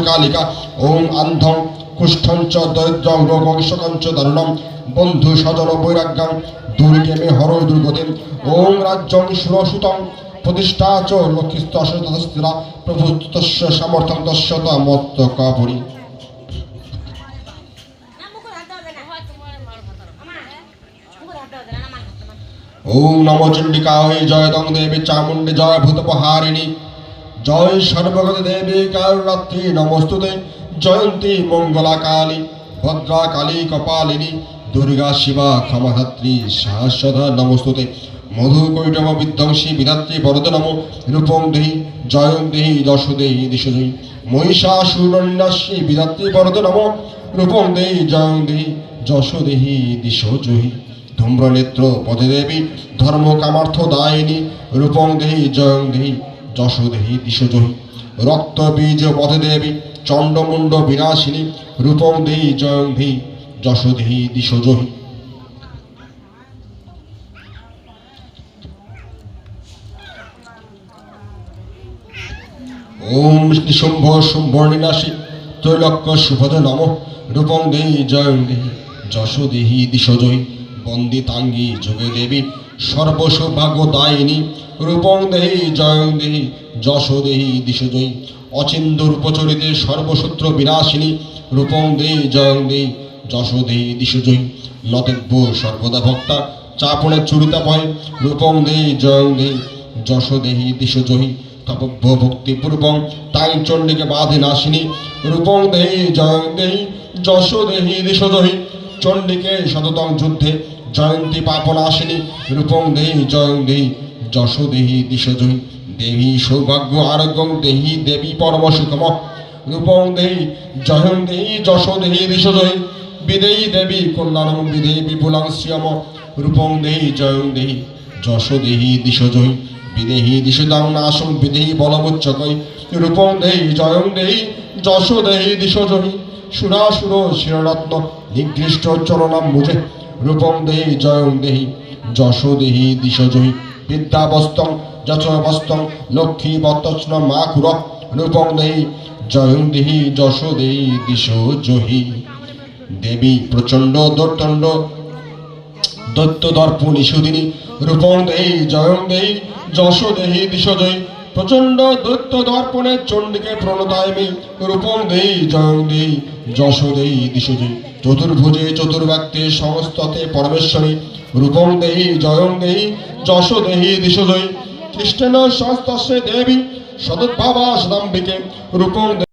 কালিকা ওম আন্ধং কুষ্ঠঞ্চ দরিদ্রং রোগং শোকঞ্চ দারুণম বন্ধু স্বজন বৈরাগ্যাং দুর্গে মে হর দুর্গতিম ওম রাজ্যং সুরসুতং প্রতিষ্ঠা চ লক্ষ্মীস্ত অসতস্থিরা প্রভুতস্য সামর্থ্যং তস্য মত্তকাপুরী। ওম নমো চণ্ডিকায় জয় দং দেবী চামুণ্ডী জয় ভূতপহারিণী জয় সর্বগতি দেবী কালরাত্রি নমস্তুতে জয়ন্তী মঙ্গলা কালী ভদ্রা কালী কপালিনী দুর্গা শিবা ক্ষমাধাত্রী সহস্রধা নমস্তুতে মধু কৈটব বিধ্বংসী বিধাত্রী বরদ নম রূপং দেহি জয়ং দেহি যশ দেহি দিশোজয়ী মহিষাসুরন্যাসী বিধাত্রী বরদ নম রূপং দেহি জয়ং দেহি যশ দেহি দিশোজয়ী ধূম্রনেত্র পদে দেবী ধর্ম কামার্থ দায়িনী রূপং দেহি জয়ং দেহি যশ দেহি দিশোজয়ী রক্ত বীজ পদে দেবী চণ্ডমুণ্ড বিনাশিনী রূপং দেহি জয়ং দেহি যশ দেহি দিশোজয়ী। ওম নিশুম্ভ শুম্ভর্ণিনাশী ত্রৈলোক্য সুভদ নম রূপং দেহি জয়ং দেহি যশ দেহি দিশোজয়ী বন্দিতাঙ্গী যোগে দেবী সর্বসৌভাগ্য দায়িনী রূপং দেহি জয়ং দেহি যশ দেহি দিশোজয়ী অচিন্দ্য রূপচরিতে সর্বশত্রু বিনাশিনী রূপং দেহি জয়ং দেহি যশ দেহি দিশোজয়ী নতেব্য সর্বদা ভক্তা চাপনে চুরিতা ভয় রূপং দেহি জয়ং দেহি যশ দেহি দিশোজয়ী তপভ্য ভক্তিপূর্বং তাই চণ্ডীকে বাধে নাশিনী রূপং দেহি জয়ং দেহি যশ দেহি দিশোজয়ী চণ্ডীকে সততং যুদ্ধে জয়ন্তী পাপনাশিনী রূপং দেহি জয়ং দেহি যশ দেহি দিশোজয়ী দেবী সৌভাগ্য আরোগ্যং দেহি দেবী পরম সুখম রূপং দেহি জয়ং দেহি যশ দেহি দিশোজয়ী বিদেয়ী দেবী কল্যাণং বিদেয়ী বিপুলাং শ্রিয়ম রূপং দেহি জয়ং দেহি যশ দেহি দিশোজয়ী বিদেহি দিশোদাং নাশং বিদেহি বলমুচ্চকৈ রূপং দেহি জয়ং দেহি যশ দেহি দিশোজয়ী সুরাসুর শিররত্ন নিগৃষ্ট চরণাম মুজে রূপং দেহি জয়ং দেহি যশ দেহি দিশোজয়ী বিদ্যাবস্তং যশবস্তং লক্ষ্মী বত্তস্ন মা কুর রূপং দেহি জয়ং দেহি যশ দেহি দিশোজয়ী দেবী প্রচণ্ড দর্দণ্ড দৈত্য দর্পণী সুদিনী রূপং দেহি জয়ং দেহি যশ দেহি দিশোজয়ী প্রচণ্ড দৈত্য দর্পণে চণ্ডীকে প্রণতায়মি রূপং দেহি জয়ং দেহি যশ দেহি দিশোজয়ী চতুর্ভুজে চতুর্বাক্যে সমস্ততে পরমেশ্বরী রূপং দেহি জয়ং দেহি যশ দেহি দিশোজয়ী কৃষ্ণেন সংস্তস্যে দেবী সদুদ্ভাবা সদাম্বিকে রূপং